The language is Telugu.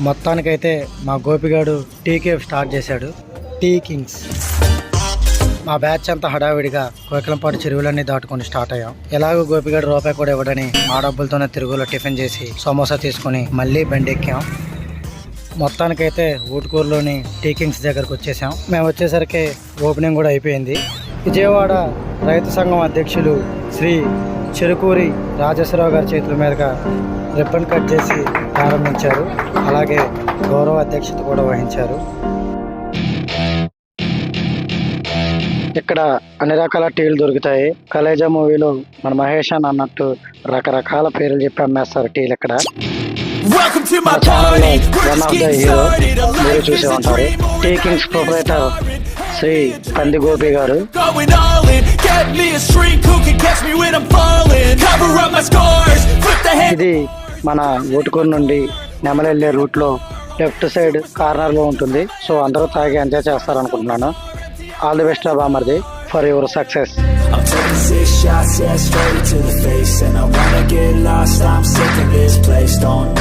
మొత్తానికైతే మా గోపిగాడు టీ కేఫ్ స్టార్ట్ చేశాడు. Tea kings. మా బ్యాచ్ అంతా హడావిడిగా కోకిలంపాటి చెరువులన్నీ దాటుకొని స్టార్ట్ అయ్యాం. ఎలాగో గోపిగాడు రూపాయి కూడా ఇవ్వడని మా డబ్బులతోనే తిరుగులో టిఫిన్ చేసి సమోసా తీసుకుని మళ్ళీ బండి ఎక్కాం. మొత్తానికైతే ఊటుకూరులోని టీ కింగ్స్ దగ్గరకు వచ్చేసాం. మేము వచ్చేసరికి ఓపెనింగ్ కూడా అయిపోయింది. విజయవాడ రైతు సంఘం అధ్యక్షులు శ్రీ చెరుకూరి రాజేశ్వరరావు గారి చేతుల మీదుగా రిబ్బన్ కట్ చేసి ప్రారంభించారు. అలాగే గౌరవ అధ్యక్షత కూడా వహించారు. ఇక్కడ అన్ని రకాల టీలు దొరుకుతాయి. కలేజా మూవీలో మన మహేష్ అని అన్నట్టు రకరకాల పేర్లు చెప్పి అమ్మేస్తారు టీలు ఇక్కడ. మా ఛానల్లో వన్ ఆఫ్ ద హీరో మీరు చూసే ఉంటారు. టీ కింగ్స్ ప్రొపరేటర్ శ్రీ పంది గోపి గారు. ఇది మన ఊటుకూరు నుండి నెమలెళ్ళే రూట్ లో లెఫ్ట్ సైడ్ కార్నర్ లో ఉంటుంది. సో అందరూ తాగి ఎంజాయ్ చేస్తారనుకుంటున్నాను. ఆల్ ది బెస్ట్ బామర్ది for your success. I'm taking 6 shots, yeah, straight to the face. And I wanna get lost, I'm sick of this place. Don't